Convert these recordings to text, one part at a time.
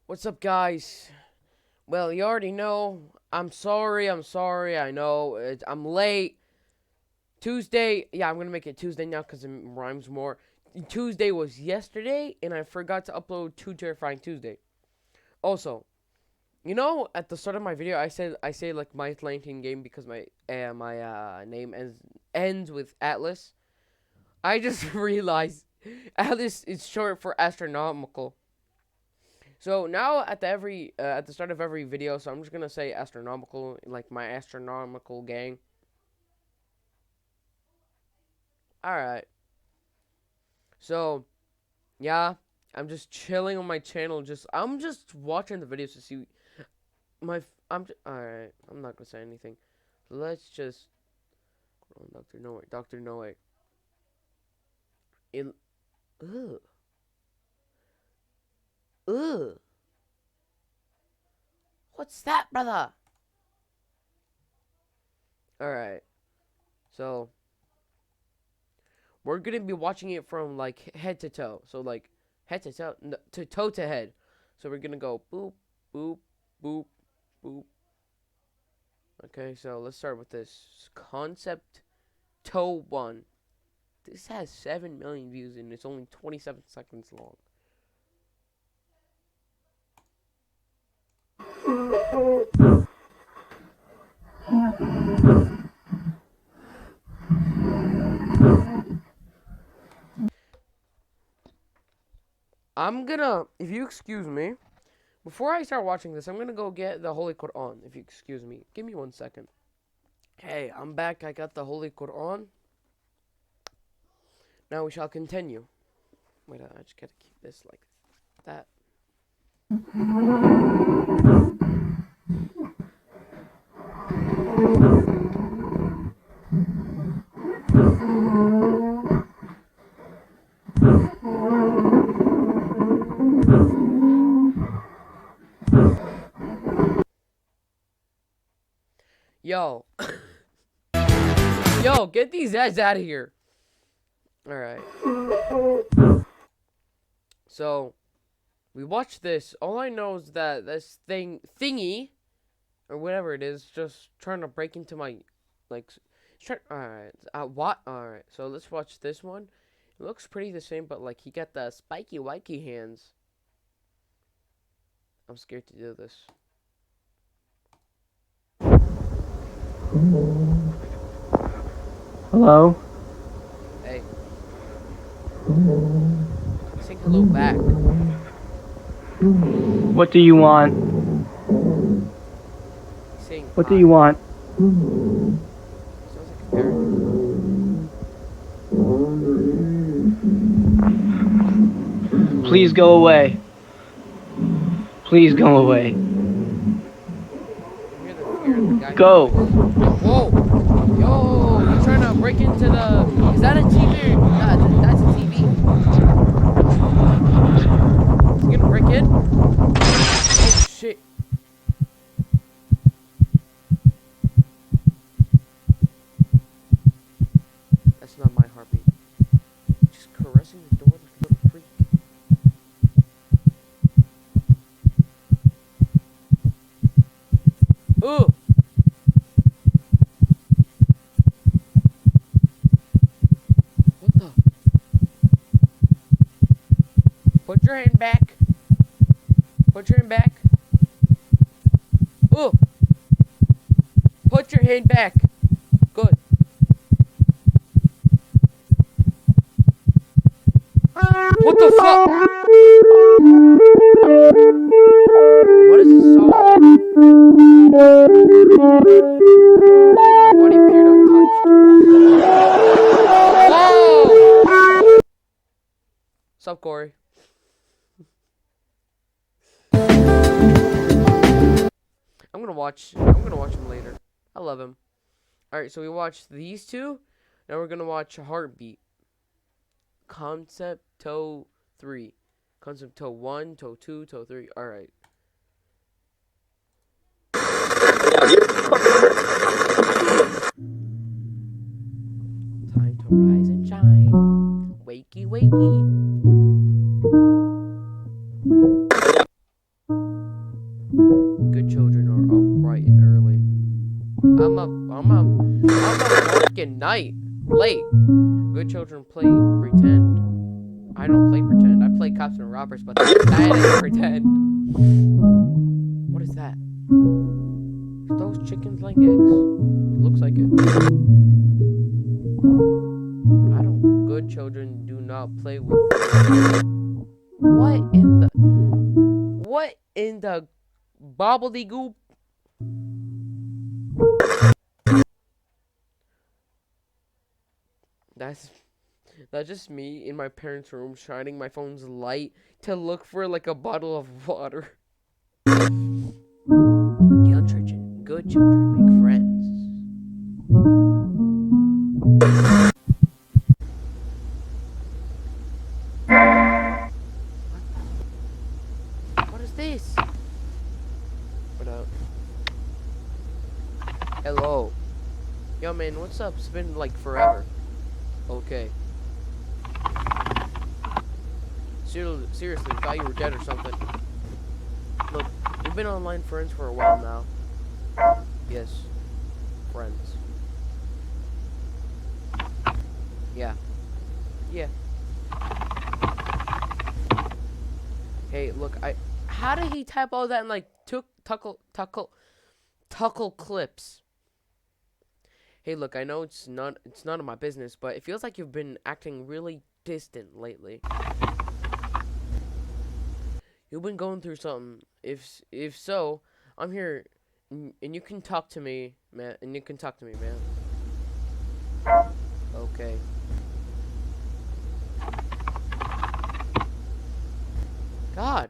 What's up, guys? Well, you already know. I'm sorry. I know I'm late. Tuesday. Yeah, I'm gonna make it Tuesday now because it rhymes more. Tuesday was yesterday, and I forgot to upload Two Terrifying Tuesday. Also, at the start of my video, I say like my 19 game because my name ends with Atlas. I just realized Atlas is short for astronomical. So now at the start of every video, so I'm just gonna say astronomical, like my astronomical gang. All right. So yeah, I'm just chilling on my channel. I'm just watching the videos to see my. All right. I'm not gonna say anything. Let's just. Oh, Doctor No Way. Doctor No Way. In. Ugh. Ugh. What's that, brother? All right. So we're gonna be watching it from like head to toe. So like head to toe, no, to toe to head. So we're gonna go boop, boop, boop, boop. Okay, so let's start with this concept toe one. This has 7 million views and it's only 27 seconds long. If you excuse me, before I start watching this, I'm gonna go get the Holy Quran. If you excuse me, give me 1 second. Hey, I'm back. I got the Holy Quran. Now we shall continue. Wait, I just gotta keep this like that. Yo. Yo, get these ads out of here. Alright. So, we watched this. All I know is that this thingy, or whatever it is, just trying to break into my, like, alright. What? Alright, so let's watch this one. It looks pretty the same, but, like, he got the spiky, wikey hands. I'm scared to do this. Hello? Hey. Sing hello back. What do you want? Sing What hi. do you want? Sounds like a parrot. Please go away. Please go away. You hear the fear in the guy's Go. voice. Whoa! Yo! You trying to break into the... Is that a TV? Nah, that's a TV. Is he gonna break in? Oh, shit. That's not my heartbeat. Just caressing the door like a little freak. Ugh! What the? Put your hand back. Put your hand back. Ugh! Put your hand back. Good. What the fuck? What is this song? My body appeared untouched. Whoa! Sup, Corey? I'm gonna watch him later. I love him. Alright, so we watched these two. Now we're gonna watch Heartbeat. Concept Toe 3. Concept Toe 1, Toe 2, Toe 3. Alright. Time to rise and shine. Wakey, wakey. freaking night. Late. Good children play pretend. I don't play pretend. I play cops and robbers, but that ain't pretend. What is that? Those chickens like eggs? Looks like it. I don't. Good children do not play with. What in the? What in the gobbledygook? That's just me in my parents' room shining my phone's light to look for like a bottle of water. Good children make friends. What is this? What up? Hello. Yo, man, what's up? It's been like forever. Okay. Seriously, thought you were dead or something. Look, we've been online friends for a while now. Yes. Friends. Yeah. Yeah. Hey, look, how did he type all that in like tuckle clips? Hey, look, I know it's none of my business, but it feels like you've been acting really distant lately. You've been going through something. If so, I'm here, and you can talk to me, man. Okay. God,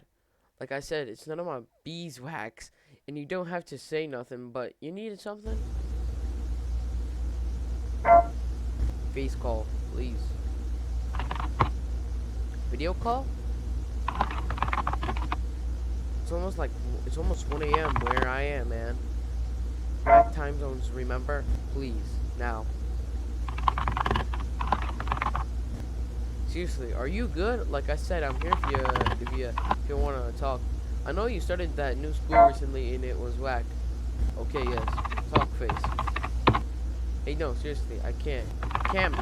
like I said, it's none of my beeswax, and you don't have to say nothing. But you needed something. Face call, please. Video call? It's almost 1 a.m. where I am, man. Back time zones, remember? Please, now. Seriously, are you good? Like I said, I'm here if you wanna talk. I know you started that new school recently and it was whack. Okay, yes. Talk face. Hey, no, seriously, I can't. Can't.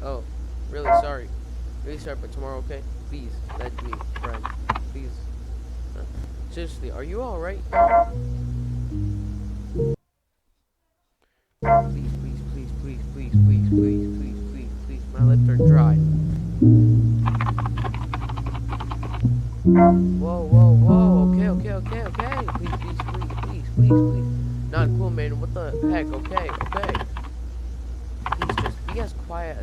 Oh, really sorry. Really sorry, but tomorrow, okay? Please, let me, friend. Please. Seriously, are you alright? Please. My lips are dry. Whoa. Okay. Please. Not cool, man. What the heck? Okay. Please just be as quiet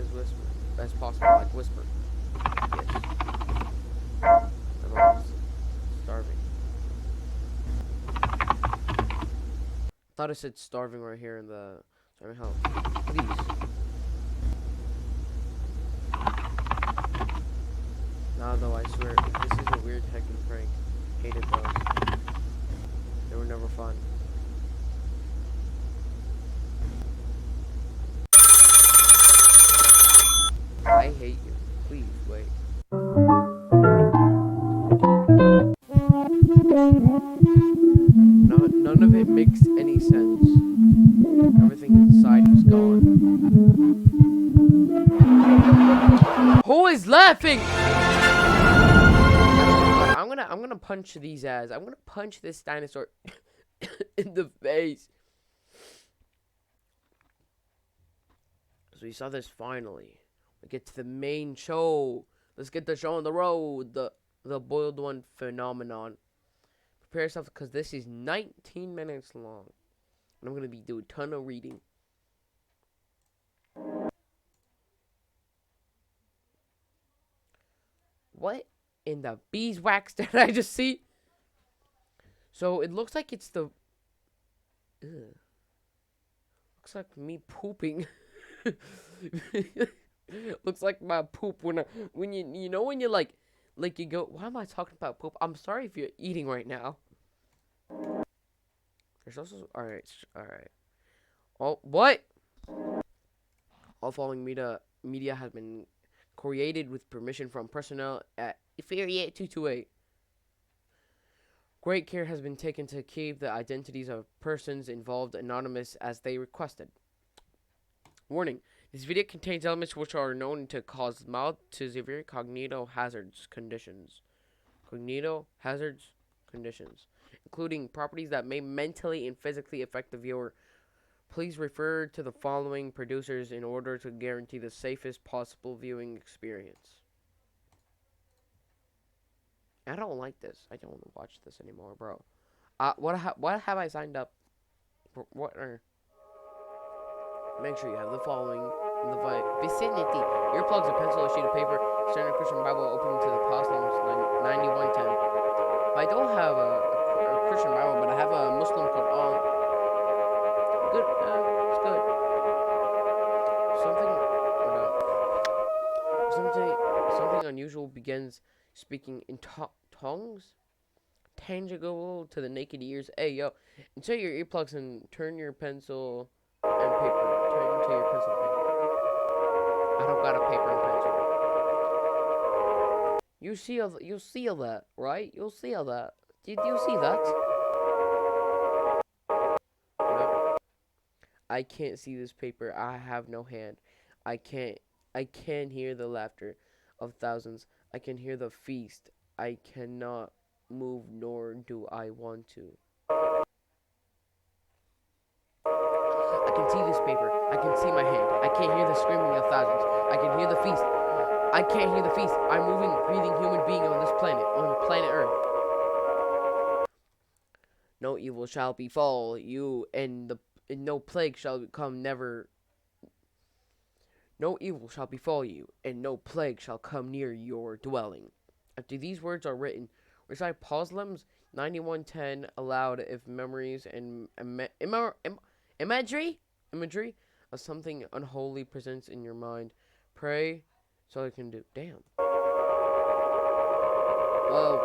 as possible. Like whisper. Yes. I'm almost starving. Thought I said starving right here in the starving house. Please. Nah, though, I swear, this is a weird heckin' prank. Hated those. They were never fun. I hate you. Please, wait. None of it makes any sense. Everything inside was gone. Who is laughing? I'm gonna punch these ass. I'm gonna punch this dinosaur in the face. So we saw this finally. We get to the main show. Let's get the show on the road. The boiled one phenomenon. Prepare yourself because this is 19 minutes long. And I'm gonna be doing a ton of reading. What in the beeswax did I just see? So it looks like it's the. Ugh. Looks like me pooping. Looks like my poop when you know when you like you go. Why am I talking about poop? I'm sorry if you're eating right now. There's also all right. Oh, what? All following media has been created with permission from personnel at Area 228. Great care has been taken to keep the identities of persons involved anonymous as they requested. Warning: this video contains elements which are known to cause mild to severe cognito hazards conditions. Cognito hazards conditions, including properties that may mentally and physically affect the viewer. Please refer to the following producers in order to guarantee the safest possible viewing experience. I don't like this. I don't want to watch this anymore, bro. What have I signed up for? What are... Make sure you have the following in the vicinity: earplugs, a pencil, a sheet of paper, Standard Christian Bible open to the Psalms 91:10. I don't have a Christian Bible, but I have a Muslim Quran. Good, it's good. Something, something unusual begins speaking in tongues, tangible to the naked ears. Hey, yo, insert your earplugs and turn your pencil and paper. Turn to your pencil and paper. I don't got a paper and pencil. You see all that, right? You'll see all that. Did you see that? No. I can't see this paper. I have no hand. I can hear the laughter of thousands. I can hear the feast. I cannot move, nor do I want to. I can see this paper. I can see my hand. I can't hear the screaming of thousands. I can hear the feast. I can't hear the feast. I'm moving, breathing human being on this planet, on planet Earth. No evil shall befall you, and no plague shall come never. No evil shall befall you, and no plague shall come near your dwelling. After these words are written, recite Psalms 91:10 aloud if memories and imagery of something unholy presents in your mind. Pray so I can do. Damn. Well,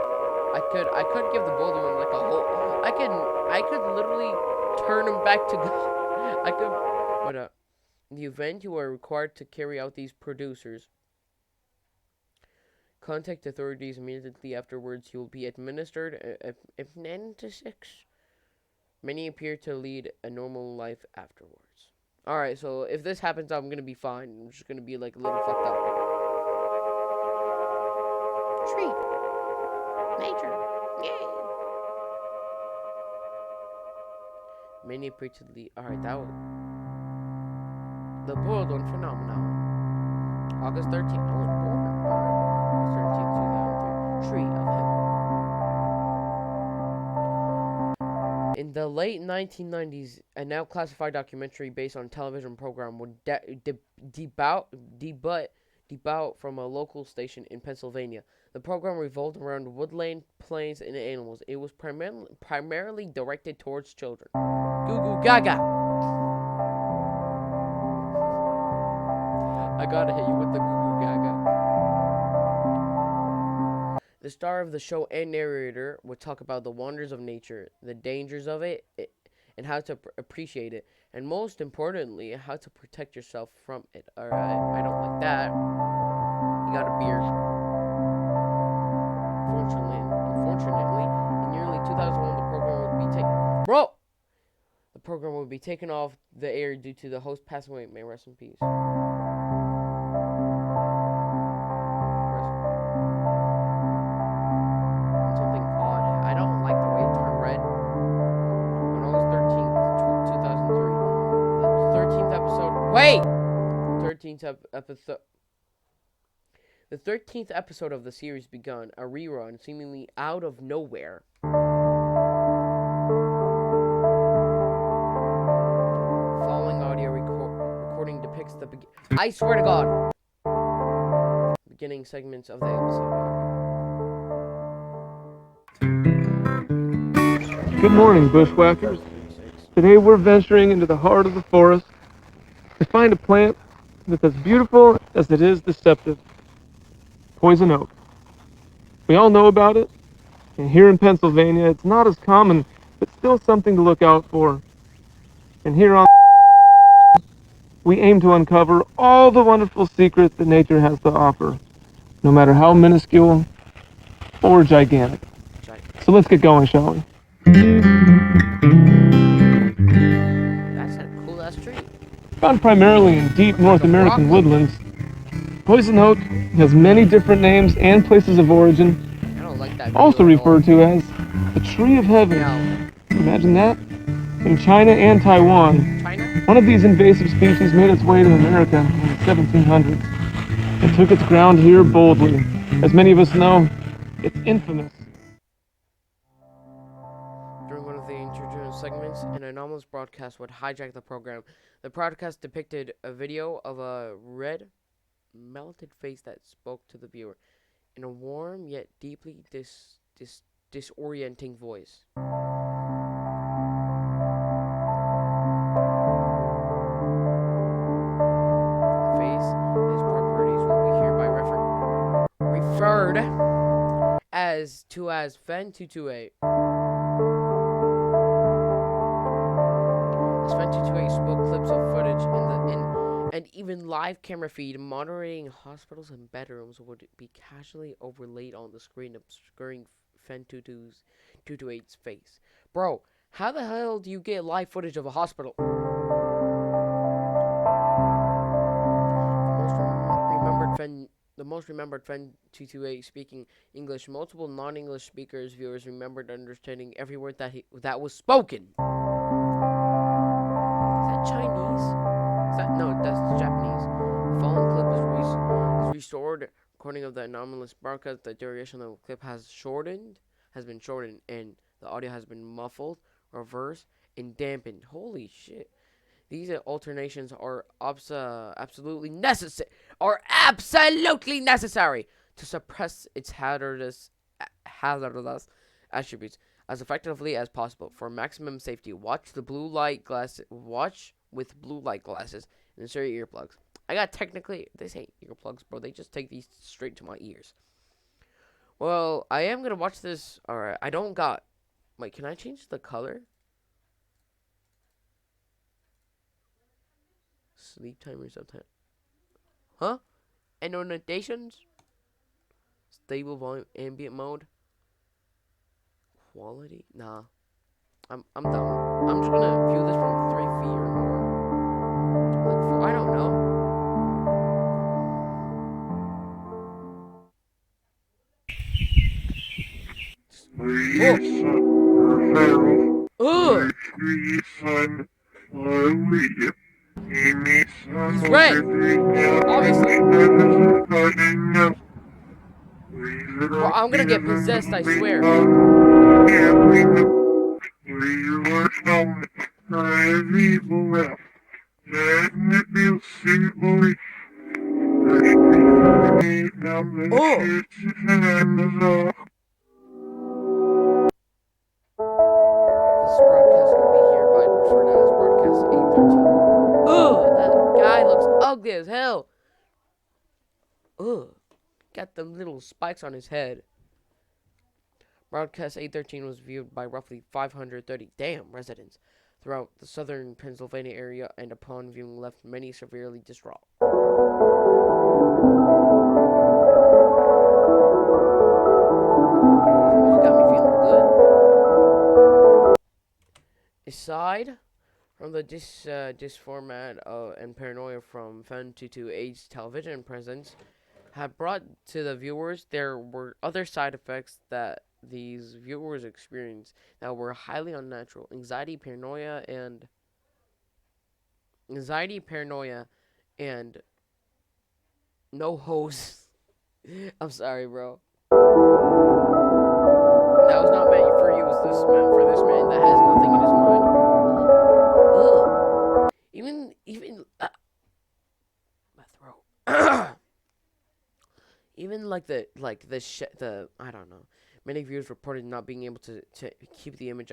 I could give the boulder one like a whole. I could literally turn him back to God. I could, but in the event you are required to carry out these producers, contact authorities immediately afterwards. You will be administered amnestics. Many appear to lead a normal life afterwards. Alright, so if this happens, I'm gonna be fine. I'm just gonna be like a little fucked up. Tree. Nature. Yay. Many appear to lead. Alright, that was the boiled one phenomenon. August 13th. I was born. Alright. August 13th, 2003. Tree of Heaven. In the late 1990s, a now classified documentary based on a television program would debut from a local station in Pennsylvania. The program revolved around woodland, plains, and animals. It was primarily directed towards children. Goo goo gaga! I gotta hit you with the goo goo gaga. The star of the show and narrator would talk about the wonders of nature, the dangers of it, and how to appreciate it, and most importantly, how to protect yourself from it. Alright, I don't like that. You got a beard. Unfortunately, in nearly 2001, the program would be taken off the air due to the host passing away. May rest in peace. Something odd. I don't like the way it turned red. On August 13th, 2003, the 13th episode. Wait! 13th episode. The 13th episode of the series begun, a rerun seemingly out of nowhere. Following audio recording depicts the I swear to God! Beginning segments of the episode. Good morning, bushwhackers. Today we're venturing into the heart of the forest to find a plant that's as beautiful as it is deceptive. Poison oak. We all know about it, and here in Pennsylvania it's not as common, but still something to look out for. And here on we aim to uncover all the wonderful secrets that nature has to offer, no matter how minuscule or gigantic. So let's get going, shall we? That's a cool ass tree. Found primarily in deep North The American broccoli. woodlands, poison oak has many different names and places of origin, I don't like that view also at all. referred to as the tree of heaven. Now, Imagine that. In China and Taiwan, China? one of these invasive species made its way to America in the 1700s and took its ground here boldly. As many of us know, it's infamous. During one of the introduced segments, an anomalous broadcast would hijack the program. The broadcast depicted a video of a red, melted face that spoke to the viewer in a warm yet deeply disorienting voice. The face and its properties will be hereby referred as Fen 228. As Fen 228 spoke clips of footage and even live camera feed monitoring hospitals and bedrooms would be casually overlaid on the screen, obscuring Fen 228's face. Bro, how the hell do you get live footage of a hospital? The most remembered Fen 228 speaking English. Multiple non-English speakers viewers remembered understanding every word that was spoken. Is that Chinese? No, that's Japanese. The following clip is restored. Recording of the anomalous broadcast. The duration of the clip has been shortened, and the audio has been muffled, reversed, and dampened. Holy shit! These alternations are absolutely necessary to suppress its hazardous attributes as effectively as possible. For maximum safety, watch with blue light glasses and insert your earplugs. I got technically, this ain't earplugs, bro. They just take these straight to my ears. Well, I am gonna watch this. Alright, I don't got. Wait, can I change the color? Sleep timer sometime. Huh? Annotations? Stable volume, ambient mode. Quality? Nah. I'm done. I'm just gonna view this from 3 feet or more. Like I don't know. Ugh! He's red! Obviously. Bro, I'm gonna get possessed, I swear. Oh! This broadcast will be hereby referred as broadcast 813. Ugh! That guy looks ugly as hell. Ugh. Got them little spikes on his head. Broadcast 813 was viewed by roughly 530 residents throughout the southern Pennsylvania area, and upon viewing left many severely distraught. This music got me feeling good. Aside from the disformat and paranoia from Fen 228's television presence had brought to the viewers, there were other side effects that these viewers experienced that were highly unnatural. Anxiety, paranoia, and no hose. I'm sorry, bro. That was not meant for you. Was this meant for this man that has nothing in his mind? Ugh. Even my throat. Even like the I don't know. Many viewers reported not being able to keep the image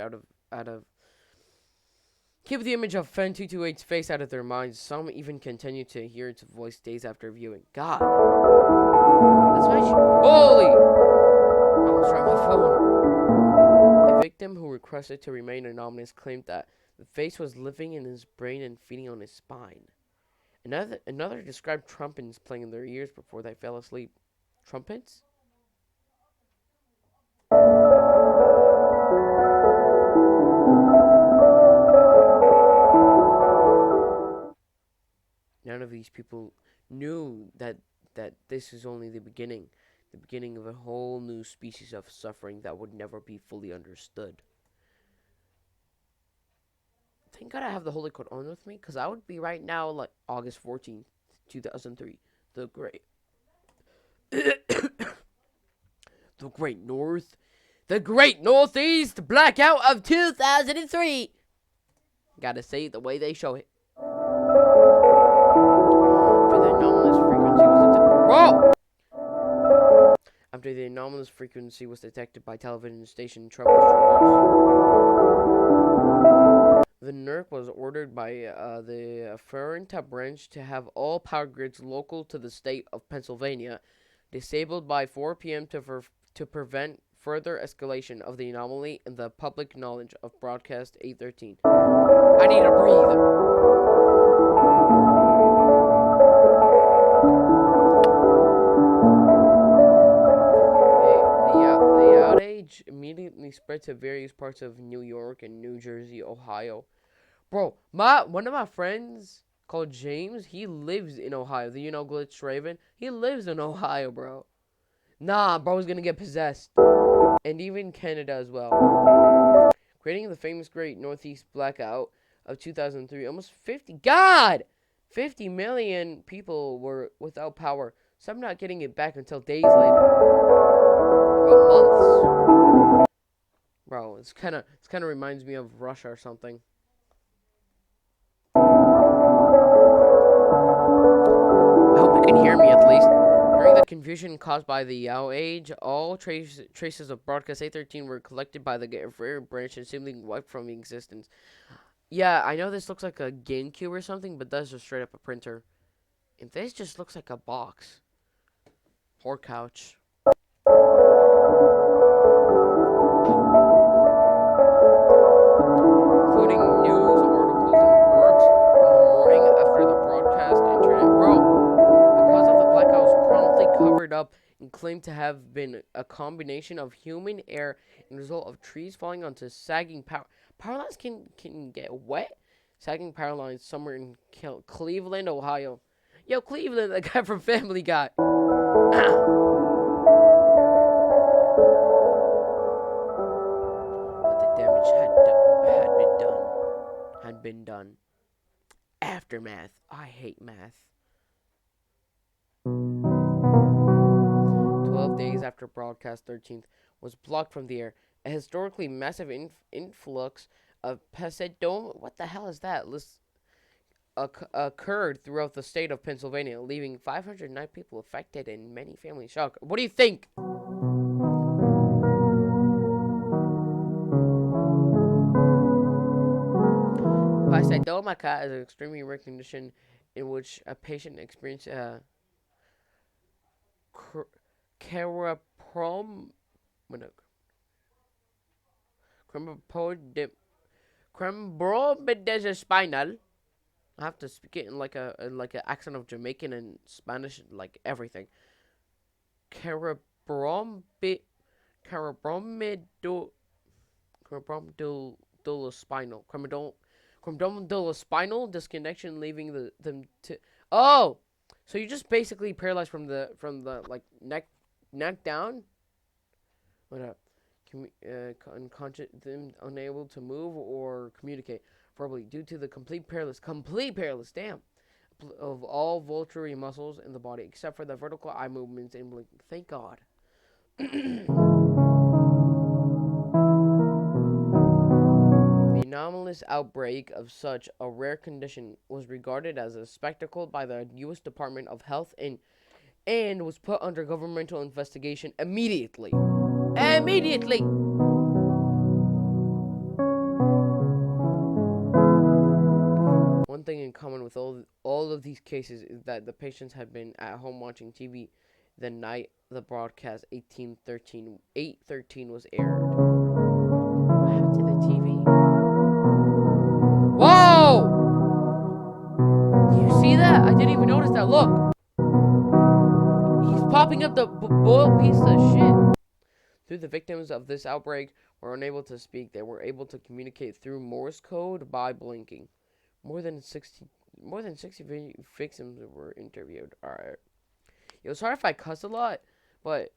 keep the image of Fen 228's face out of their minds. Some even continue to hear its voice days after viewing. God. That's why holy! I almost dropped my phone. A victim who requested to remain anonymous claimed that the face was living in his brain and feeding on his spine. Another described trumpets playing in their ears before they fell asleep. Trumpets? of these people knew that this is only the beginning of a whole new species of suffering that would never be fully understood. Thank God I have the Holy Quran with me, because I would be right now like August 14th, 2003. The great, the great North, the great Northeast blackout of 2003. Gotta say it the way they show it. After the anomalous frequency was detected by television station troubleshooters, the NERC was ordered by the Ferrenta branch to have all power grids local to the state of Pennsylvania disabled by 4 p.m. to prevent further escalation of the anomaly in the public knowledge of broadcast 813. I need to breathe. The outage immediately spread to various parts of New York and New Jersey, Ohio. Bro, one of my friends called James, he lives in Ohio. Do you know Glitch Raven? He lives in Ohio, bro. Nah, bro's gonna get possessed. And even Canada as well. Creating the famous Great Northeast Blackout of 2003, almost 50 million people were without power. Some not getting it back until days later. Or months. Bro, it's kind of reminds me of Russia or something. I hope you can hear me at least. During the confusion caused by the outage, all traces of broadcast 813 were collected by the Ferry branch and simply wiped from existence. Yeah, I know this looks like a GameCube or something, but that's just straight up a printer. And this just looks like a box. Or couch. Including news articles and works from the morning after the broadcast internet. Bro, the cause of the blackout was promptly covered up and claimed to have been a combination of human error and result of trees falling onto sagging power lines can get wet. Sagging power lines somewhere in Cleveland, Ohio. Yo, Cleveland, the guy from Family Guy. But the damage had been done. Aftermath. I hate math. 12 days after broadcast 13th was blocked from the air, a historically massive influx of Pasadoma. What the hell is that? Occurred throughout the state of Pennsylvania, leaving 509 people affected and many families shocked. What do you think? Pasadoma is an extremely rare condition in which a patient experiences crembromidis spinal. I have to speak it in like a accent of Jamaican and Spanish, like everything. Cerebromido spinal. Spinal disconnection, leaving them to. Oh, so you're just basically paralyzed from the like neck down. What up? Unconscious, them unable to move or communicate verbally due to the complete paralysis, damn, of all voluntary muscles in the body except for the vertical eye movements and blinking. Thank God. The anomalous outbreak of such a rare condition was regarded as a spectacle by the U.S. Department of Health and was put under governmental investigation immediately. One thing in common with all of these cases is that the patients had been at home watching TV the night the broadcast 813 was aired. What happened to the TV? Whoa! Do you see that? I didn't even notice that. Look! He's popping up the boiled piece of shit. Through the victims of this outbreak were unable to speak. They were able to communicate through Morse code by blinking. More than more than 60 victims were interviewed. All right. Yo, sorry if I cuss a lot, but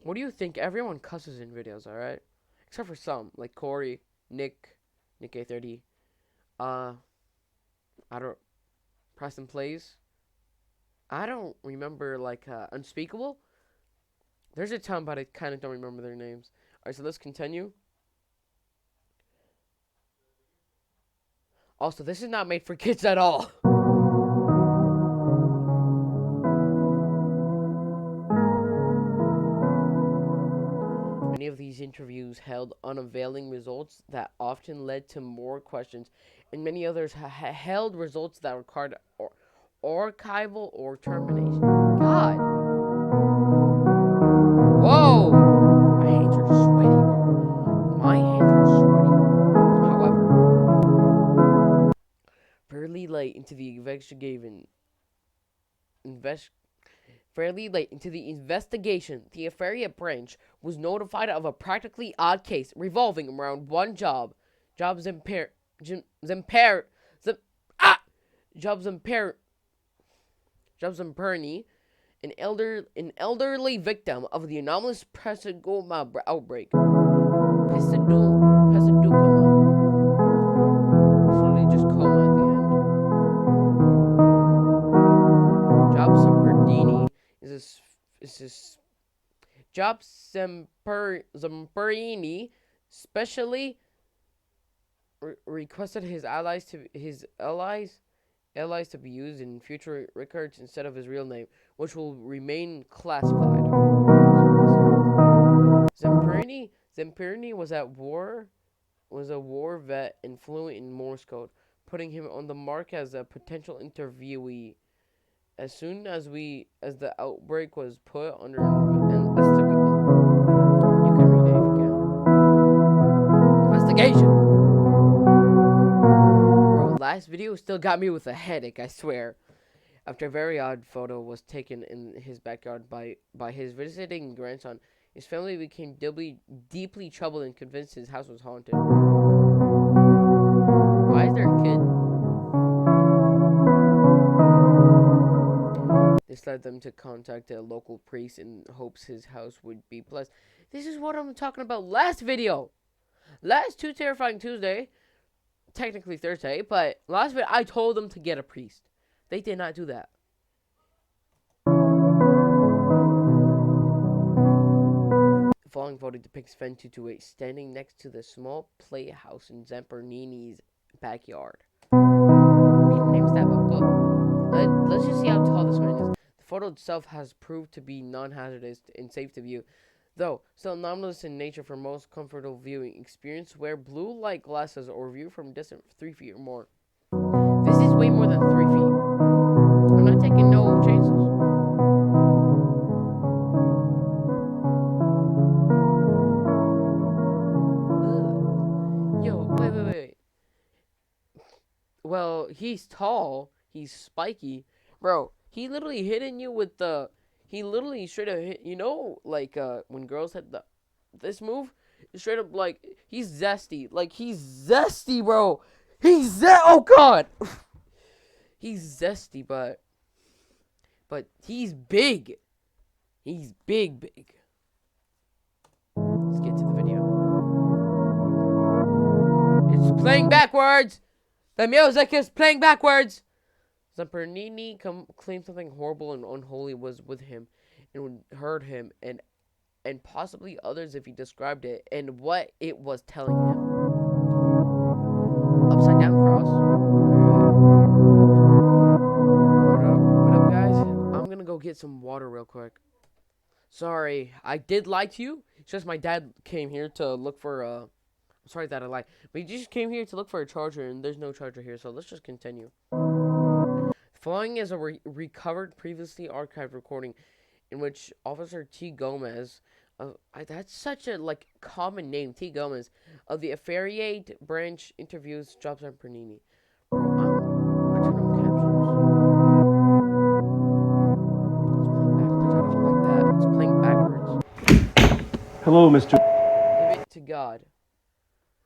what do you think? Everyone cusses in videos, all right? Except for some, like Corey, Nick A30. Uh, I don't. Preston Plays. I don't remember like Unspeakable. There's a ton, but I kind of don't remember their names. All right, so let's continue. Also, this is not made for kids at all. Many of these interviews held unavailing results that often led to more questions, and many others held results that required archival or termination. God. Whoa! My hands are sweaty, bro. My hands are sweaty. However, fairly late into the investigation, the affiliate branch was notified of a practically odd case revolving around one job. Jobs impair. Jobs Imperni, an elderly victim of the anomalous Pesaduma outbreak. Pesaduma. So they just coma at the end. Jobs Imperdini Zamperini specially requested his allies to be used in future records instead of his real name, which will remain classified. Zamperini was a war vet and fluent in Morse code, putting him on the mark as a potential interviewee. As soon as the outbreak was put under investigation, you can read it if you can. Investigation. Bro, last video still got me with a headache, I swear. After a very odd photo was taken in his backyard by his visiting grandson, his family became deeply troubled and convinced his house was haunted. Why is there a kid? This led them to contact a local priest in hopes his house would be blessed. This is what I'm talking about last video. Last Terrifying Tuesday. Technically Thursday, but last video I told them to get a priest. They did not do that. The following photo depicts Fen 228 standing next to the small playhouse in Zampernini's backyard. Okay, name's that, but let's just see how tall this man is. The photo itself has proved to be non-hazardous and safe to view, though still anomalous in nature. For most comfortable viewing experience, wear blue light glasses or view from distant 3 feet or more. This is way more than 3 feet. I'm not taking no chances. Ugh. Yo, wait. Well, he's tall. He's spiky. Bro, he literally hitting you with the... He literally straight up hit... You know, like, when girls hit this move? Straight up, like, he's zesty. Like, he's zesty, bro. Oh, God. He's zesty, but he's big. He's big. Let's get to the video. It's playing backwards. The music is playing backwards. Zampernini claimed something horrible and unholy was with him and would hurt him and possibly others if he described it and what it was telling him. Upside down cross. What up, guys? I'm gonna go get some water real quick. Sorry, I did lie to you. It's just my dad came here to look for I'm sorry that I lied. But he just came here to look for a charger and there's no charger here, so let's just continue. Following is a recovered previously archived recording in which Officer T. Gomez, that's such a like common name, T. Gomez, of the Affiliate Branch interviews Jobs and Pernini. I turned on captions. It's playing backwards. Hello, Mr. Give it to God.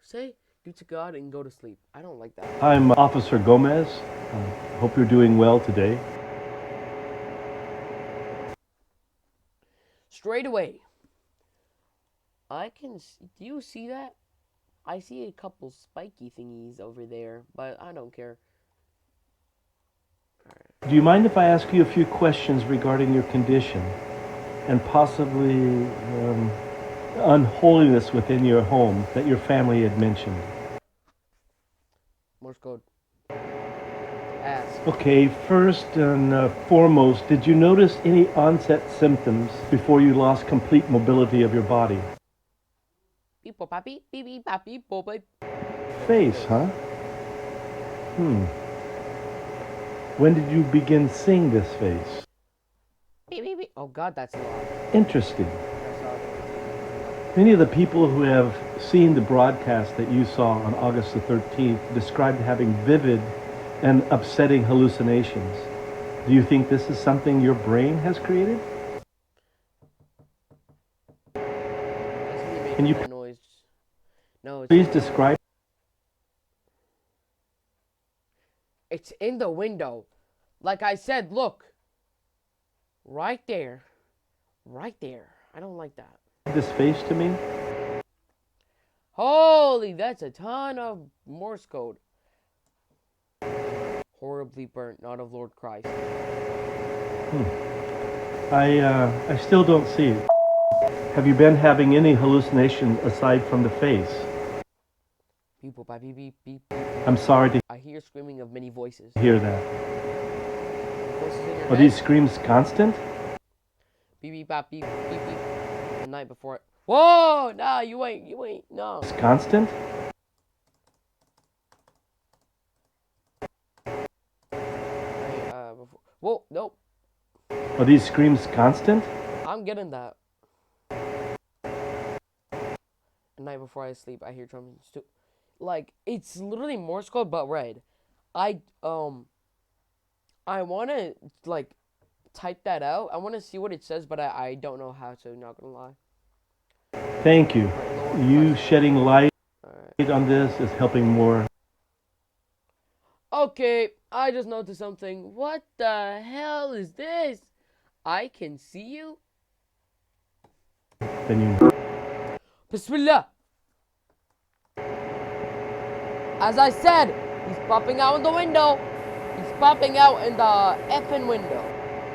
Say give it to God and go to sleep. I don't like that. I'm Officer Gomez. Hope you're doing well today. Straight away. Do you see that? I see a couple spiky thingies over there, but I don't care. Do you mind if I ask you a few questions regarding your condition and possibly unholiness within your home that your family had mentioned? Morse code. Ask. Okay, first and foremost, did you notice any onset symptoms before you lost complete mobility of your body? Beep boop beep beep beep beep beep boop beep. Face, huh? When did you begin seeing this face? Beep beep beep. Oh God, that's a lot. Interesting. That's all. Many of the people who have seen the broadcast that you saw on August the 13th described having vivid and upsetting hallucinations. Do you think this is something your brain has created? That's me Can you making that noise. No, please describe? it's in the window. Like I said, look. Right there. Right there. I don't like that. This face to me? Holy, that's a ton of Morse code. Horribly burnt, not of Lord Christ. I still don't see it. Have you been having any hallucination aside from the face? Beep boop beep beep beep beep. I'm sorry to I hear screaming of many voices. hear that. Voices in your Are head. these screams constant? Beep beep bop beep beep beep. The night before it. Whoa! Nah, you ain't. No. It's constant? Before. Whoa, nope. Are these screams constant? I'm getting that. The night before I sleep, I hear drums too. Like, it's literally Morse code but red. I wanna like type that out. I wanna see what it says, but I don't know how to, not gonna lie. Thank you. You shedding light Alright. on this is helping more Okay, I just noticed something. What the hell is this? I can see you? than you. Bismillah! As I said, he's popping out in the window. He's popping out in the effing window.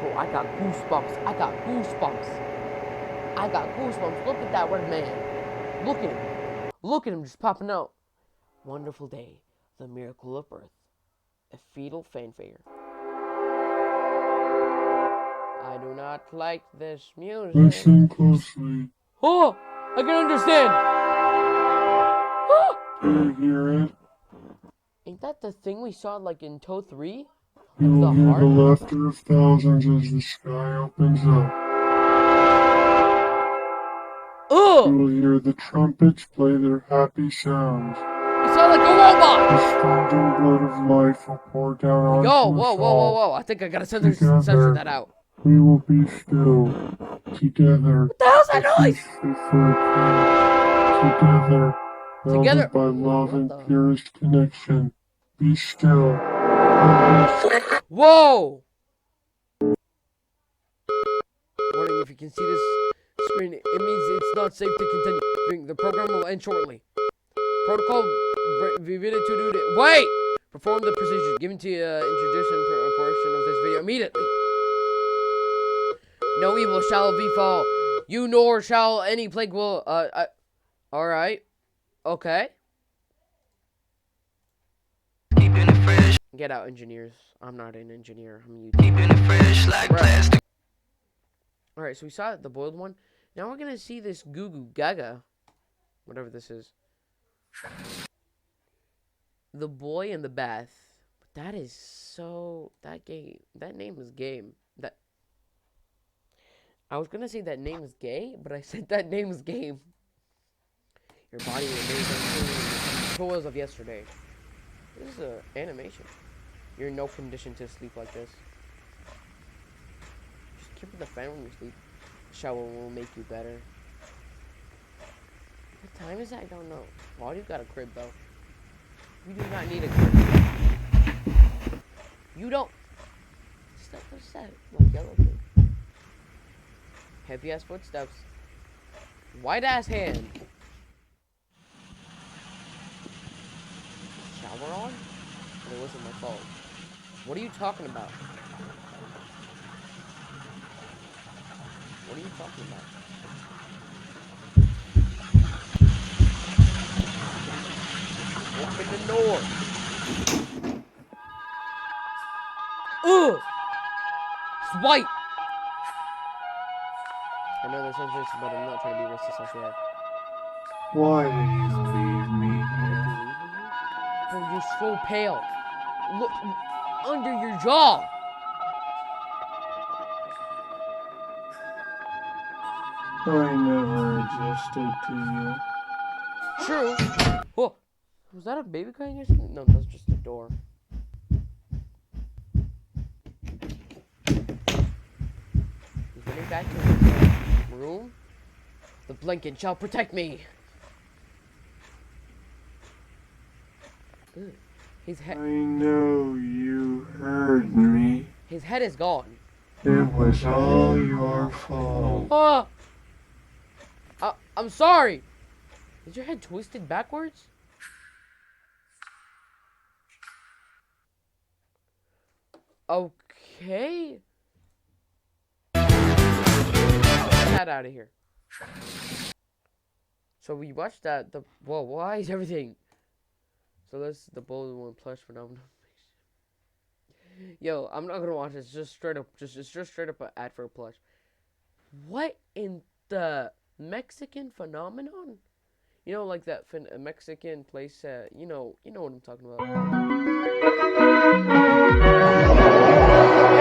Bro, I got goosebumps. I got goosebumps. Look at that red man. Look at him. Look at him just popping out. Wonderful day. The miracle of birth. A fetal fanfare. I do not like this music. Listen closely. Oh! I can understand! Oh! Do you hear it? Ain't that the thing we saw like in Toe 3? You will The hear heart? the laughter of thousands as the sky opens up. You Ugh! will hear the trumpets play their happy sounds. You sound like a robot! The streams blood of life will pour down onto Yo, us all. whoa. I think I gotta censor that out. We will be still. Together. What the hell's that noise? Peaceful for a king. Together. Together. Welded by love What and the- purest connection. Be still. Whoa! Warning, if you can see this screen, it means it's not safe to continue. The program will end shortly. Protocol Wait! Perform the procedures given to introduction portion of this video immediately. No evil shall befall you, nor shall any plague will. Alright. Okay. Get out, engineers. I'm not an engineer. I'm a YouTuber. Alright, so we saw the boiled one. Now we're gonna see this goo goo gaga. Whatever this is. The boy in the bath. That is so. That name is game. I was gonna say that name is gay, but I said that name is game. Your body remains unclean until as of yesterday. This is an animation. You're in no condition to sleep like this. Just keep the fan when you sleep. Shower will make you better. What time is that? I don't know. Why do you got a crib though? You do not need a crib. You don't. What's that? What yellow thing? Heavy ass footsteps. White ass hand. Shower on? It wasn't my fault. What are you talking about? What are you talking about? Open the door. Ugh! It's white! I know that sounds racist, but I'm not trying to be racist, I swear. Why did you leave me Did here? you leave me here? Bro, you're so pale. Look, under your jaw! I never adjusted to you. True. Oh, was that a baby crying or something? No, that's just the door. He's running back to his room. The blanket shall protect me. Ugh. His I head. know you heard me. His head is gone. It was all your fault. Ah! I'm sorry. Is your head twisted backwards? Okay. Get that out of here. So we watched that. Whoa, why is everything? So that's the BOILED one plush phenomenon. Yo, I'm not gonna watch this. Just straight up, it's just straight up an ad for a plush. What in the Mexican phenomenon? You know, like that Mexican place. You know what I'm talking about.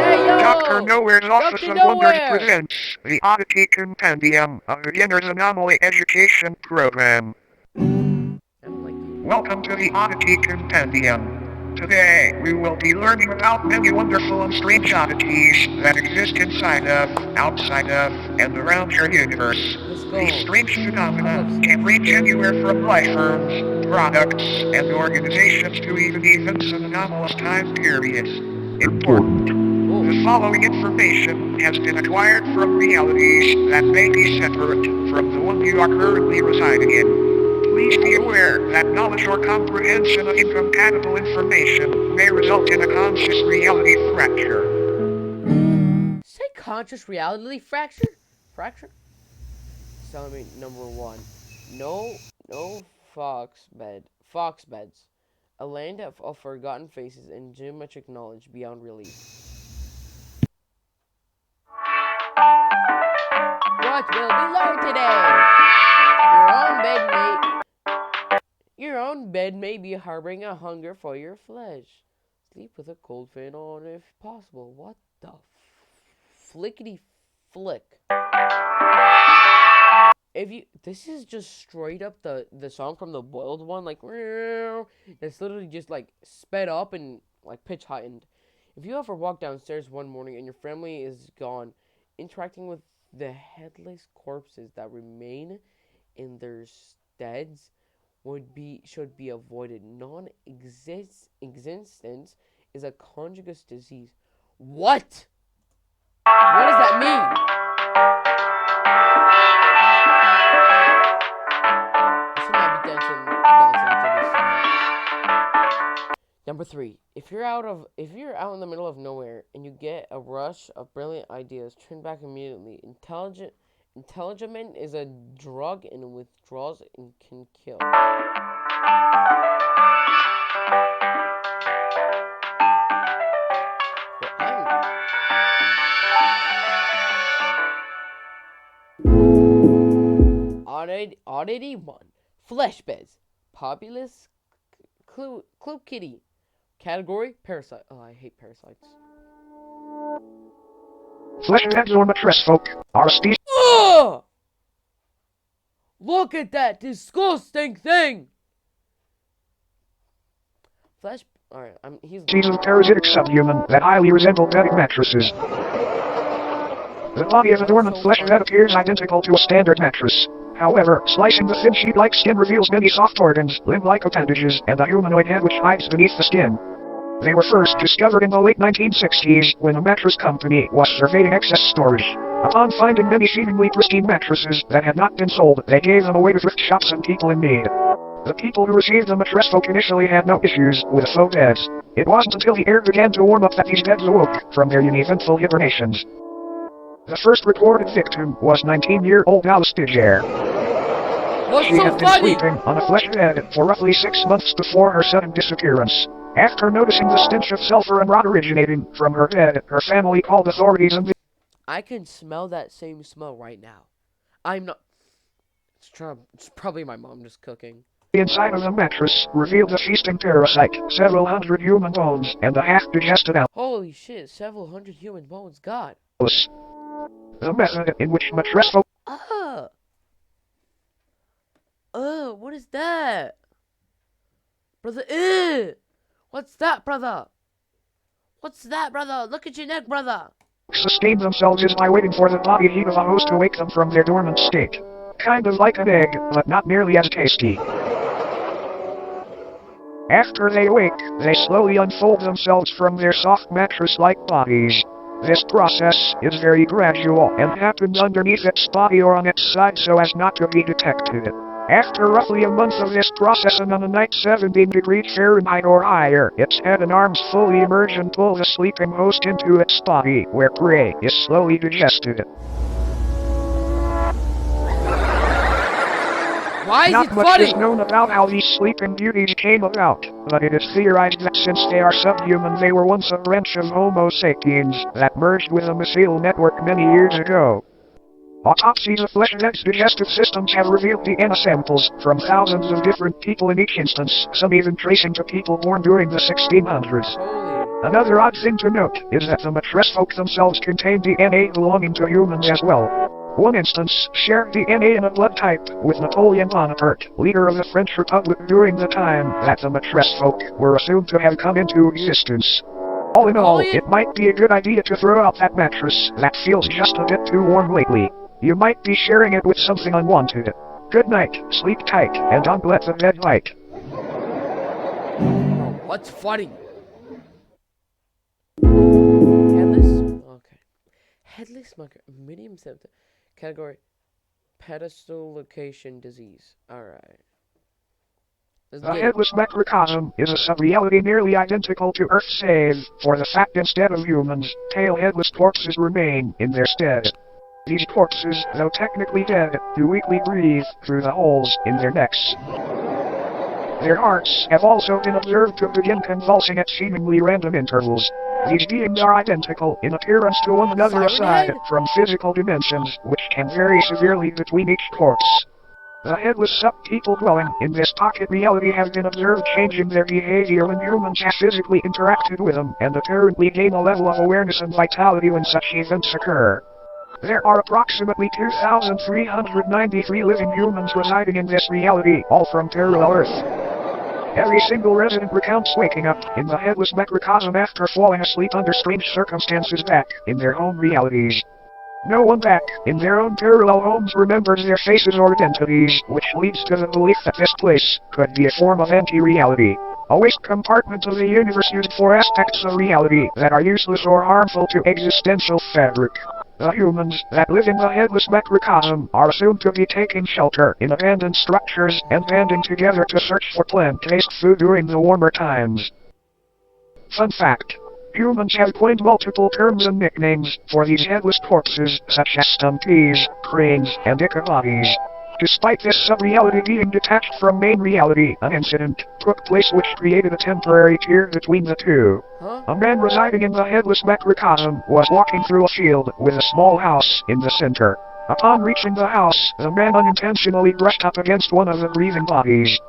Hey yo! Dr. Nowhere's Office Dr. of Wonders Nowhere! presents the Oddity Compendium, a beginner's anomaly education program. I don't like you. Welcome to the Oddity Compendium. Today, we will be learning about many wonderful and strange oddities that exist inside of, outside of, and around your universe. Let's go. These strange phenomena can range anywhere from life forms, products, and organizations to even events and anomalous time periods. Important. Oh, The following information has been acquired from realities that may be separate from the one you are currently residing in. Please be aware that knowledge or comprehension of incompatible information may result in a conscious reality fracture. say conscious reality fracture? Fracture? Telling me number one. No fox beds. A land of forgotten faces and geometric knowledge beyond relief. What will we learn today? Your own bed may be harboring a hunger for your flesh. Sleep with a cold fan on if possible. What the flickety flick? This is just straight up the song from the BOILED one, like it's literally just like sped up and like pitch heightened. If you ever walk downstairs one morning and your family is gone, interacting with the headless corpses that remain in their steads should be avoided. Non-existence is a contagious disease. What? What does that mean? I should not be dancing to this song. Number 3. If you're out in the middle of nowhere and you get a rush of brilliant ideas, turn back immediately. Intelligent is a drug and withdraws and can kill. Oddity 1. Flesh beds. Populous clue kitty. Category parasite. Oh, I hate parasites. Flesh beds or mattress folk are a species. Ugh! Look at that disgusting thing. Flesh. All right, he's. Of parasitic subhuman that highly resemble bedding mattresses. The body of a dormant flesh bed appears identical to a standard mattress. However, slicing the thin sheet-like skin reveals many soft organs, limb-like appendages, and a humanoid head which hides beneath the skin. They were first discovered in the late 1960s when a mattress company was surveying excess storage. Upon finding many seemingly pristine mattresses that had not been sold, they gave them away to thrift shops and people in need. The people who received the mattress folk initially had no issues with faux beds. It wasn't until the air began to warm up that these beds awoke from their uneventful hibernations. The first recorded victim was 19-year-old Alice Digger. What's She so had been funny? sleeping on a flesh bed for roughly 6 months before her sudden disappearance. After noticing the stench of sulfur and rot originating from her bed, her family called authorities and I can smell that same smell right now. I'm not. It's probably my mom just cooking. the inside of the mattress revealed a feasting parasite, several hundred human bones, and a half-digested Holy shit! Several hundred human bones. God. Alice. The method in which mattress folk What is that? Brother, what's that, brother? What's that, brother? Look at your neck, brother. sustain themselves is by waiting for the body heat of a host to wake them from their dormant state. Kind of like an egg, but not nearly as tasty. After they awake, they slowly unfold themselves from their soft mattress-like bodies. This process is very gradual and happens underneath its body or on its side so as not to be detected. After roughly a month of this process and on a night 17 degrees Fahrenheit or higher, its head and arms fully emerge and pull the sleeping host into its body, where prey is slowly digested. Why is Not it much funny? is known about how these sleeping beauties came about, but it is theorized that since they are subhuman they were once a branch of Homo sapiens that merged with a mycelial network many years ago. Autopsies of fleshheads' digestive systems have revealed DNA samples from thousands of different people in each instance, some even tracing to people born during the 1600s. Holy. Another odd thing to note is that the mattress folk themselves contain DNA belonging to humans as well. One instance shared DNA in a blood type with Napoleon Bonaparte, leader of the French Republic during the time that the mattress folk were assumed to have come into existence. All in all, Napoleon? it might be a good idea to throw out that mattress that feels just a bit too warm lately. You might be sharing it with something unwanted. Good night, sleep tight, and don't let the bed bite. What's funny? Headless? Okay. Headless smoker. Medium symptom. Category. Pedestal location disease. Alright. Let's The get it. headless macrocosm is a sub-reality nearly identical to Earth's save, for the fact instead of humans, tail-headless corpses remain in their stead. These corpses, though technically dead, do weakly breathe through the holes in their necks. Their hearts have also been observed to begin convulsing at seemingly random intervals. These beings are identical in appearance to one another Siren aside head? from physical dimensions, which can vary severely between each corpse. The headless sub-people dwelling in this pocket reality have been observed changing their behavior when humans have physically interacted with them and apparently gain a level of awareness and vitality when such events occur. There are approximately 2,393 living humans residing in this reality, all from parallel Earth. Every single resident recounts waking up in the headless macrocosm after falling asleep under strange circumstances back in their home realities. No one back in their own parallel homes remembers their faces or identities, which leads to the belief that this place could be a form of anti-reality. A waste compartment of the universe used for aspects of reality that are useless or harmful to existential fabric. The humans that live in the headless macrocosm are assumed to be taking shelter in abandoned structures and banding together to search for plant-based food during the warmer times. Fun fact. Humans have coined multiple terms and nicknames for these headless corpses, such as stumpies, cranes, and ichabodies. Despite this sub-reality being detached from main reality, an incident took place which created a temporary tier between the two. Huh? A man residing in the headless macrocosm was walking through a field with a small house in the center. Upon reaching the house, the man unintentionally brushed up against one of the breathing bodies.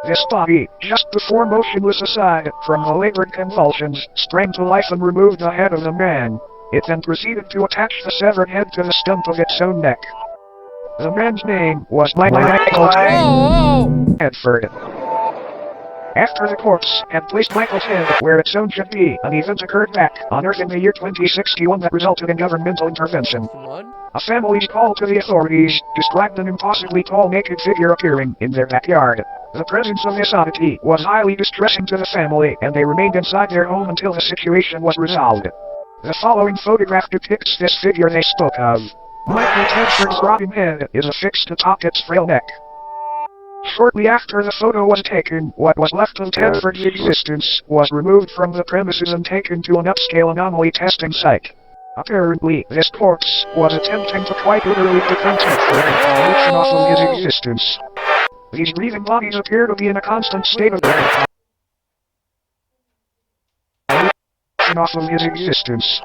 This body, just before motionless aside from the labored convulsions, sprang to life and removed the head of the man. It then proceeded to attach the severed head to the stump of its own neck. The man's name was Michael Whoa! Edford. After the corpse had placed Michael's head where its own should be, an event occurred back on Earth in the year 2061 that resulted in governmental intervention. A family's call to the authorities described an impossibly tall naked figure appearing in their backyard. The presence of this oddity was highly distressing to the family, and they remained inside their home until the situation was resolved. The following photograph depicts this figure they spoke of. Michael Tedford's rotting head is affixed atop its frail neck. Shortly after the photo was taken, what was left of Tedford's existence was removed from the premises and taken to an upscale anomaly testing site. Apparently, this corpse was attempting to quite literally become Tedford and transition off of his existence. These breathing bodies appear to be in a constant state of off of his existence.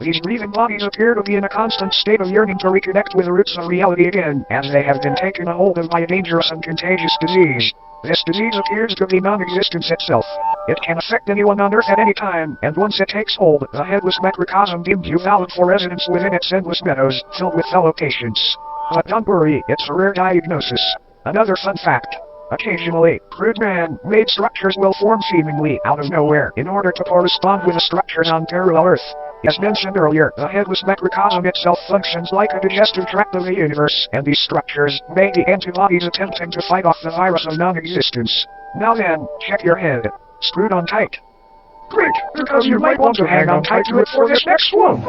These breathing bodies appear to be in a constant state of yearning to reconnect with the roots of reality again, as they have been taken a hold of by a dangerous and contagious disease. This disease appears to be non-existence itself. It can affect anyone on Earth at any time, and once it takes hold, the headless macrocosm deems you valid for residence within its endless meadows, filled with fellow patients. But don't worry, it's a rare diagnosis. Another fun fact. Occasionally, crude man-made structures will form seemingly out of nowhere in order to correspond with the structures on parallel Earth. As mentioned earlier, the headless macrocosm itself functions like a digestive tract of the universe, and these structures may be antibodies attempting to fight off the virus of non-existence. Now then, check your head. Screwed on tight. Great, because you might want to hang on tight to it for this next one.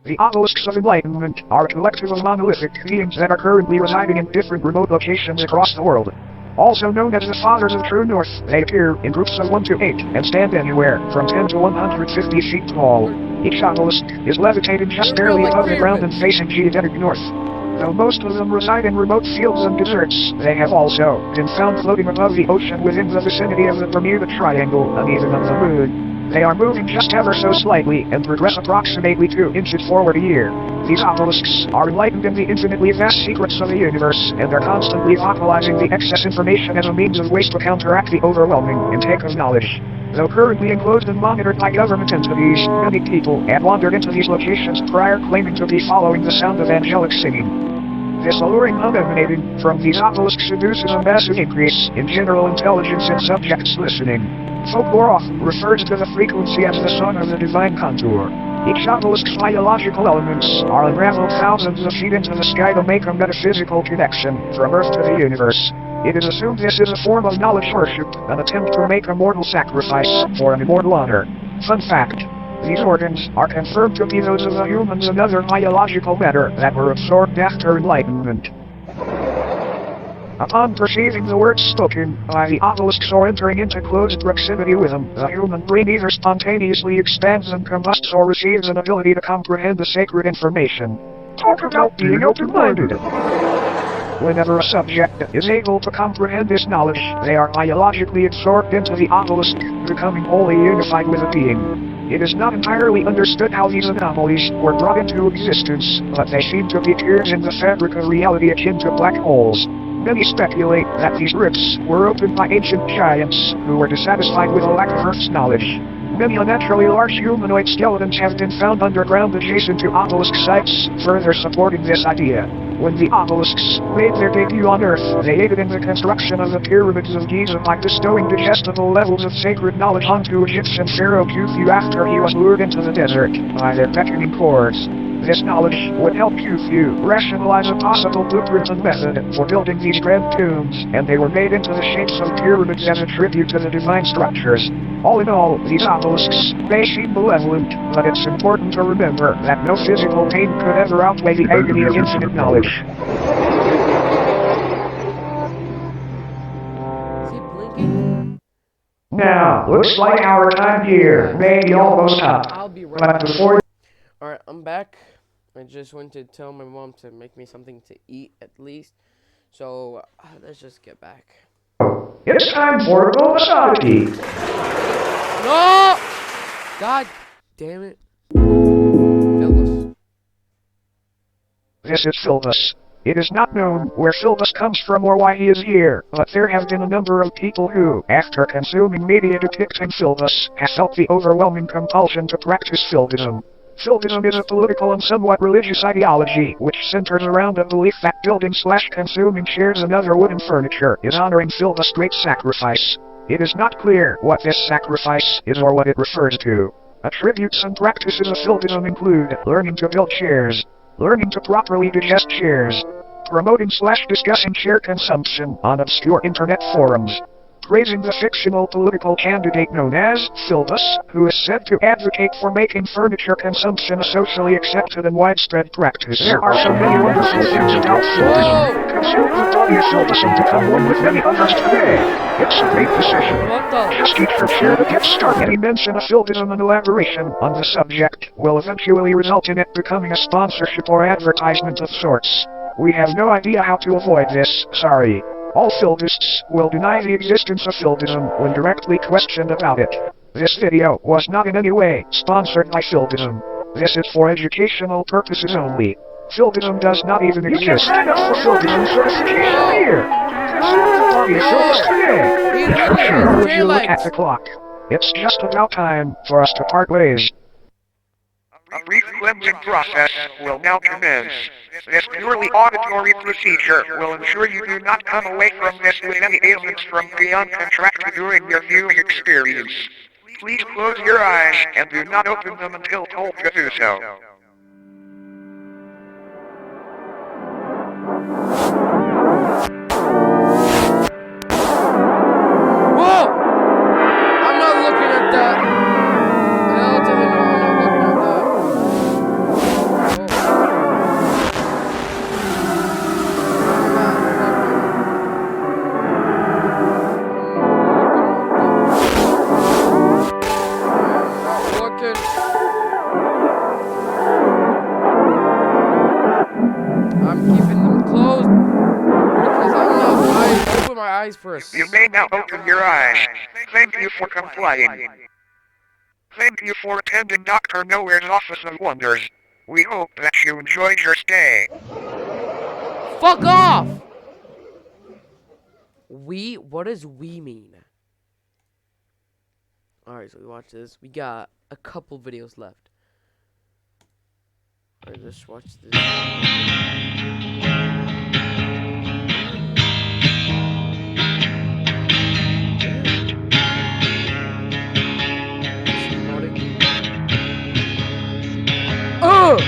The obelisks of enlightenment are a collective of monolithic beings that are currently residing in different remote locations across the world. Also known as the Fathers of True North, they appear in groups of 1 to 8 and stand anywhere from 10 to 150 feet tall. Each obelisk is levitated just barely above the ground and facing geodetic north. Though most of them reside in remote fields and deserts, they have also been found floating above the ocean within the vicinity of the Bermuda Triangle and even of the Moon. They are moving just ever so slightly and progress approximately 2 inches forward a year. These obelisks are enlightened in the infinitely vast secrets of the universe, and are constantly vocalizing the excess information as a means of waste to counteract the overwhelming intake of knowledge. Though currently enclosed and monitored by government entities, many people have wandered into these locations prior claiming to be following the sound of angelic singing. This alluring hum emanating from these obelisks induces a massive increase in general intelligence in subjects listening. Folklore often refers to the frequency as the song of the divine contour. Each obelisk's biological elements are unraveled thousands of feet into the sky to make a metaphysical connection from Earth to the universe. It is assumed this is a form of knowledge worship, an attempt to make a mortal sacrifice for an immortal honor. Fun fact. These organs are confirmed to be those of the humans and other biological matter that were absorbed after enlightenment. Upon perceiving the words spoken by the obelisks or entering into close proximity with them, the human brain either spontaneously expands and combusts or receives an ability to comprehend the sacred information. Talk about being open-minded! Whenever a subject is able to comprehend this knowledge, they are biologically absorbed into the obelisk, becoming wholly unified with the being. It is not entirely understood how these anomalies were brought into existence, but they seem to be tears in the fabric of reality akin to black holes. Many speculate that these rifts were opened by ancient giants who were dissatisfied with a lack of Earth's knowledge. Many unnaturally large humanoid skeletons have been found underground adjacent to obelisk sites, further supporting this idea. When the obelisks made their debut on Earth, they aided in the construction of the pyramids of Giza by bestowing digestible levels of sacred knowledge onto Egyptian pharaoh Khufu after he was lured into the desert by their beckoning chords. This knowledge would help Khufu rationalize a possible blueprint and method for building these grand tombs, and they were made into the shapes of pyramids as a tribute to the divine structures. All in all, these obelisks may seem malevolent, but it's important to remember that no physical pain could ever outweigh the agony of infinite knowledge. Is he blinking? Now, looks like our time here may be almost up. I'll be right But back. before Alright, I'm back. I just went to tell my mom to make me something to eat at least. So, let's just get back. it's time for bonus oddity. No! God damn it. Phyllis. This is Philbus. It is not known where Philbus comes from or why he is here, but there have been a number of people who, after consuming media depicting Philbus, have felt the overwhelming compulsion to practice Philbism. Fieldism is a political and somewhat religious ideology which centers around the belief that building/consuming chairs and other wooden furniture is honoring Field's great sacrifice. It is not clear what this sacrifice is or what it refers to. Attributes and practices of Fieldism include learning to build chairs, learning to properly digest chairs, promoting/discussing chair consumption on obscure internet forums, praising the fictional political candidate known as Philbus, who is said to advocate for making furniture consumption a socially accepted and widespread practice. There are so many wonderful things about Philbus. Consider the body of Philbus and become one with many others today. It's a great decision. What the? Just eat your chair to get started. Any mention of Philbism and elaboration on the subject will eventually result in it becoming a sponsorship or advertisement of sorts. We have no idea how to avoid this, sorry. All Philbists will deny the existence of Philbism when directly questioned about it. This video was not in any way sponsored by Philbism. This is for educational purposes only. Philbism does not even exist. You can sign up for Philbism certification here. Consider the body of Philbus today. How sure would you look at the clock? It's just about time for us to part ways. A brief cleansing process will now commence. This purely auditory procedure will ensure you do not come away from this with any ailments from beyond contracted during your viewing experience. Please close your eyes and do not open them until told to do so. Whoa! I'm not looking at that. Hell to the no, I'm not looking at that. I'm keeping them closed because I open my eyes for a You may now open your eyes. Thank you for complying. Thank you for attending Dr. Nowhere's Office of Wonders. We hope that you enjoyed your stay. Fuck off! What does we mean? Alright, so we watch this. We got a couple videos left. Alright, just watch this. Oh!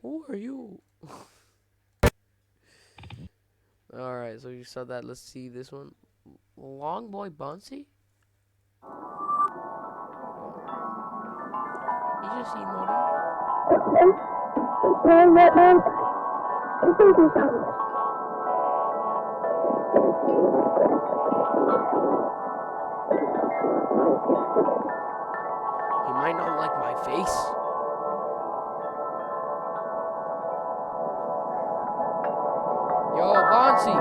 Who are you? Alright, so you saw that. Let's see this one. Long Boy Bouncy? He just emoted. He might not like my face. Yo, Bonsi.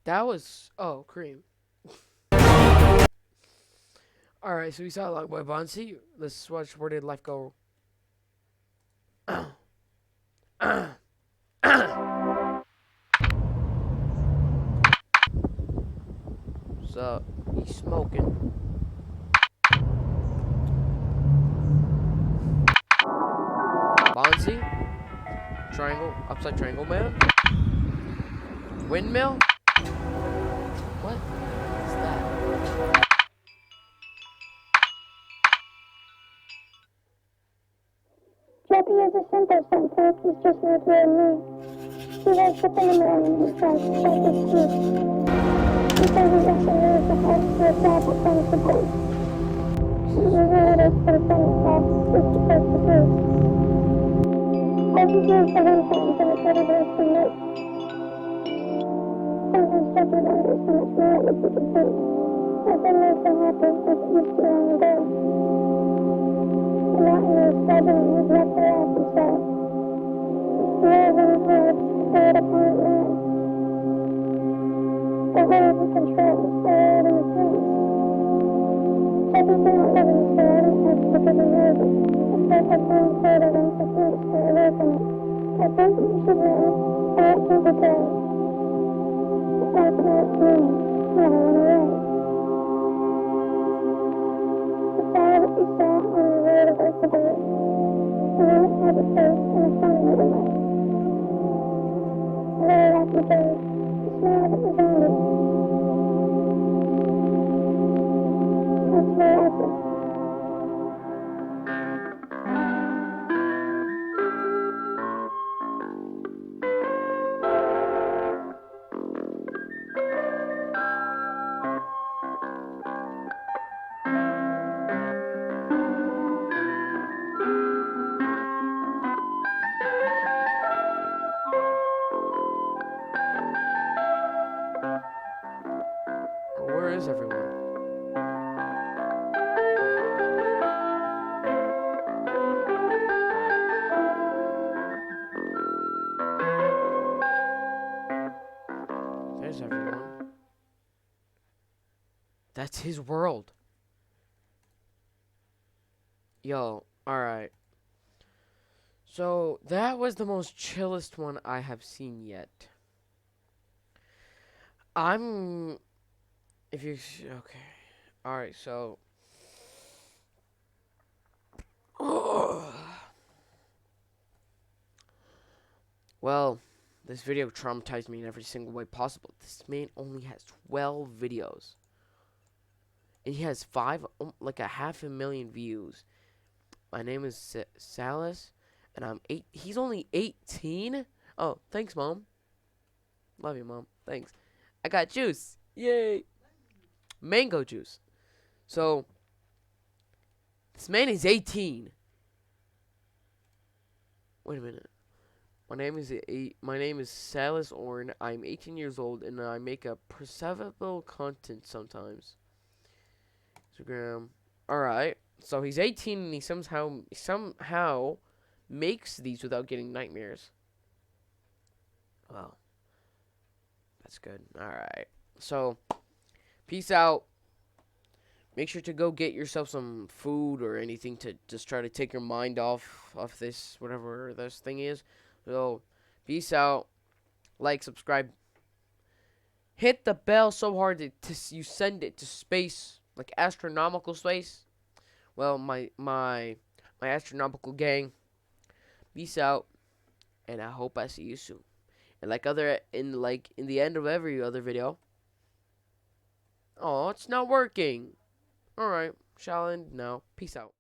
That was cream. Alright, so we saw Long Boy Bonsi. Let's watch Where Did Life Go? So he's smoking. Bonsi? Triangle, upside triangle man? Windmill? What is that? Jackie is a simple sentence, he's just not very me. He wakes up in the morning, he tries to check his teeth. He says he actually knows the house to a job that comes to both. Usually it is pretty fun itself, just because the truth. Every year sometimes and it's better than it's been late. Sometimes Jeffrey wonders how much more it would be complete. I've been made so happy like it used to long ago. The mountain is sudden has left her off and sad. The air in her heart, stared upon it mad. The wind he controls, stared in his hands. Jeffy cannot live in this world and has to because he knows it. His faith has grown further than for him to stay away from it. I think that you should know, and it can be told. It's like no its meaning, never went away. The fire that you saw on the road of earth above, and then it has a face and a funny little way. A very happy bird, the smile that was on it. That's very happy. Where is everyone? There's everyone. That's his world. Yo, alright. So, that was the most chillest one I have seen yet. If you. Okay. Alright, so. Well, this video traumatized me in every single way possible. This man only has 12 videos. And he has like a 500,000 views. My name is Salas, and I'm 8. He's only 18? Oh, thanks, Mom. Love you, Mom. Thanks. I got juice. Yay. Mango juice. So, this man is 18. Wait a minute. My name is Salas Orn. I'm 18 years old, and I make a perceivable content sometimes. Instagram. Alright. So he's 18 and he somehow makes these without getting nightmares. Well, that's good. Alright. So, peace out. Make sure to go get yourself some food or anything to just try to take your mind off of this, whatever this thing is. So, peace out. Like, subscribe. Hit the bell so hard that you send it to space, like astronomical space. Well, my astronomical gang. Peace out, and I hope I see you soon. And in the end of every other video. Oh, it's not working. All right, shall end now. Peace out.